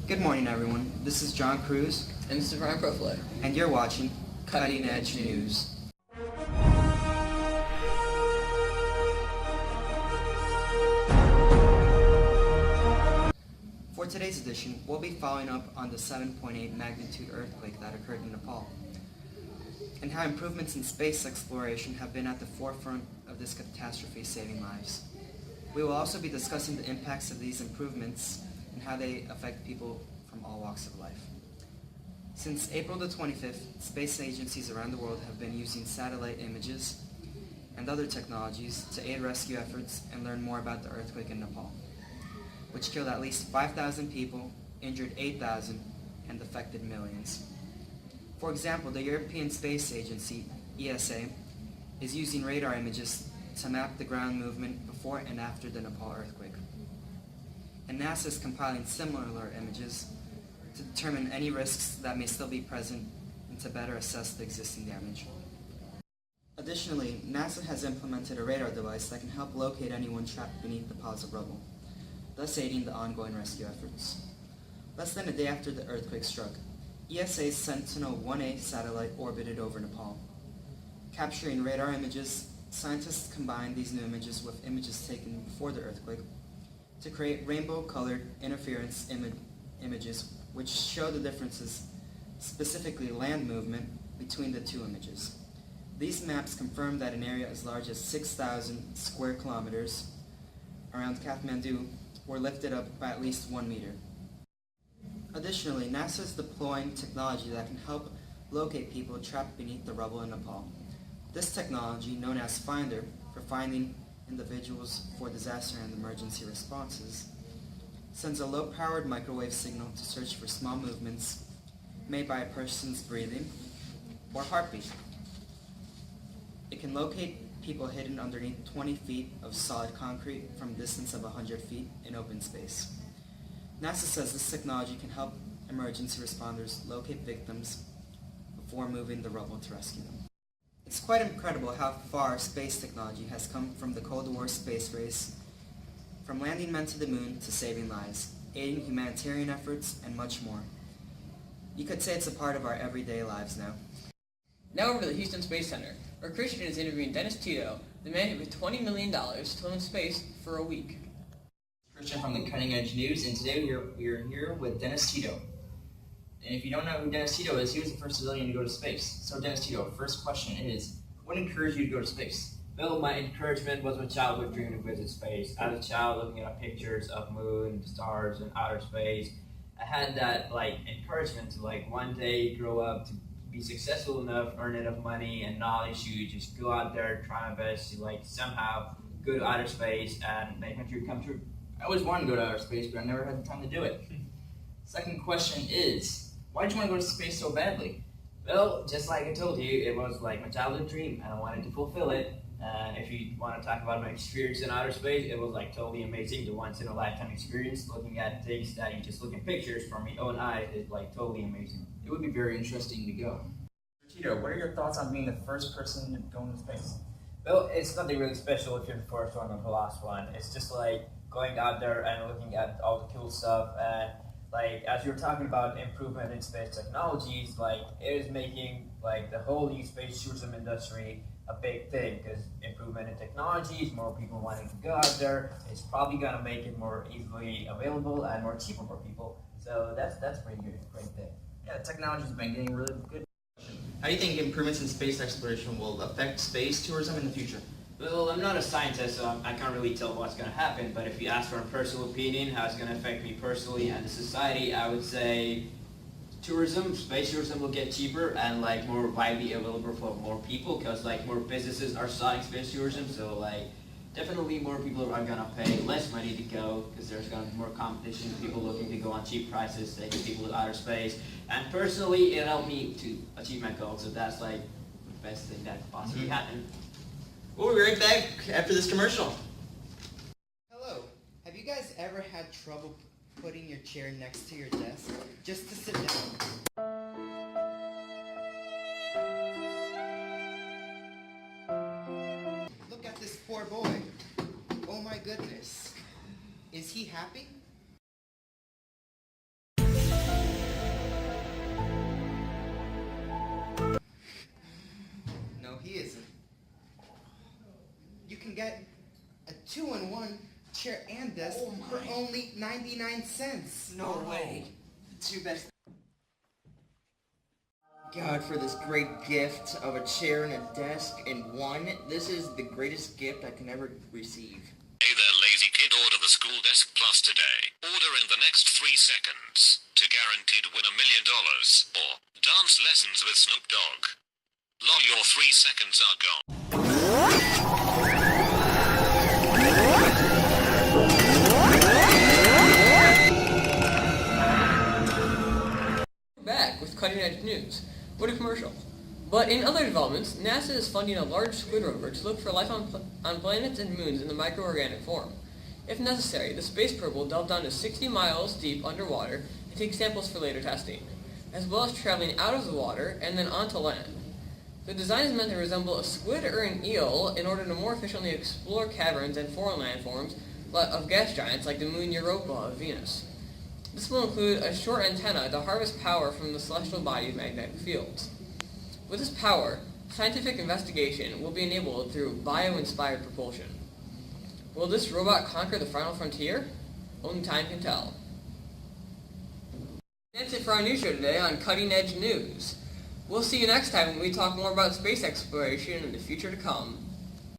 Good morning, everyone. This is John Cruz. And this is Ryan Profile. And you're watching Cutting Edge News. For today's edition, we'll be following up on the 7.8 magnitude earthquake that occurred in Nepal, and how improvements in space exploration have been at the forefront of this catastrophe, saving lives. We will also be discussing the impacts of these improvements and how they affect people from all walks of life. Since April the 25th, space agencies around the world have been using satellite images and other technologies to aid rescue efforts and learn more about the earthquake in Nepal, which killed at least 5,000 people, injured 8,000, and affected millions. For example, the European Space Agency, ESA, is using radar images to map the ground movement before and after the Nepal earthquake. And NASA is compiling similar images to determine any risks that may still be present and to better assess the existing damage. Additionally, NASA has implemented a radar device that can help locate anyone trapped beneath the piles of rubble, thus aiding the ongoing rescue efforts. Less than a day after the earthquake struck, ESA's Sentinel-1A satellite orbited over Nepal. Capturing radar images, scientists combined these new images with images taken before the earthquake to create rainbow-colored interference images which show the differences, specifically land movement, between the two images. These maps confirm that an area as large as 6,000 square kilometers around Kathmandu were lifted up by at least 1 meter. Additionally, NASA is deploying technology that can help locate people trapped beneath the rubble in Nepal. This technology, known as Finder, for finding individuals for disaster and emergency responses, sends a low-powered microwave signal to search for small movements made by a person's breathing or heartbeat. It can locate people hidden underneath 20 feet of solid concrete from a distance of 100 feet in open space. NASA says this technology can help emergency responders locate victims before moving the rubble to rescue them. It's quite incredible how far space technology has come from the Cold War space race, from landing men to the moon to saving lives, aiding humanitarian efforts, and much more. You could say it's a part of our everyday lives now. Now over to the Houston Space Center, where Christian is interviewing Dennis Tito, the man who paid $20 million to live in space for a week. Christian from the Cutting Edge News, and today we are here with Dennis Tito. And if you don't know who Dennis Tito is, he was the first civilian to go to space. So Dennis Tito, first question is, what encouraged you to go to space? Well, my encouragement was my childhood dream to visit space. As a child, looking at pictures of moon, stars, and outer space, I had that encouragement to one day grow up to be successful enough, earn enough money and knowledge to just go out there, try my best to somehow go to outer space and make my dream come true. I always wanted to go to outer space, but I never had the time to do it. Second question is, why did you want to go to space so badly? Well, just like I told you, it was my childhood dream, and I wanted to fulfill it. If you want to talk about my experience in outer space, it was totally amazing. The once-in-a-lifetime experience, looking at things that you just look in pictures from your own eyes, is totally amazing. It would be very interesting to go. Tito, what are your thoughts on being the first person to go into space? Well, it's nothing really special if you're the first one or the last one. It's just going out there and looking at all the cool stuff. And as you were talking about improvement in space technologies, it is making the whole new space tourism industry a big thing, because improvement in technologies, more people wanting to go out there, is probably going to make it more easily available and more cheaper for people. So that's pretty good, great thing. Yeah, technology's been getting really good. How do you think improvements in space exploration will affect space tourism in the future? Well, I'm not a scientist, so I can't really tell what's going to happen, but if you ask for a personal opinion, how it's going to affect me personally and the society, I would say space tourism will get cheaper and more widely available for more people, because more businesses are starting space tourism, so definitely more people are going to pay less money to go, because there's going to be more competition, people looking to go on cheap prices, taking people to outer space, and personally it helped me to achieve my goal, so that's the best thing that could possibly happen. We'll be right back after this commercial. Hello, have you guys ever had trouble putting your chair next to your desk just to sit down? Look at this poor boy. Oh my goodness. Is he happy? get a 2-in-1 chair and desk for only 99 cents. No way. The two best. God, for this great gift of a chair and a desk in one. This is the greatest gift I can ever receive. Hey there, lazy kid, order the School Desk Plus today. Order in the next 3 seconds to guaranteed win $1 million or dance lessons with Snoop Dogg. Lol, your 3 seconds are gone. Back with Cutting Edge News. What a commercial. But in other developments, NASA is funding a large squid rover to look for life on planets and moons in the microorganic form. If necessary, the space probe will delve down to 60 miles deep underwater and take samples for later testing, as well as traveling out of the water and then onto land. The design is meant to resemble a squid or an eel in order to more efficiently explore caverns and foreign landforms of gas giants like the moon Europa of Venus. This will include a short antenna to harvest power from the celestial body's magnetic fields. With this power, scientific investigation will be enabled through bio-inspired propulsion. Will this robot conquer the final frontier? Only time can tell. That's it for our news show today on Cutting Edge News. We'll see you next time when we talk more about space exploration and the future to come.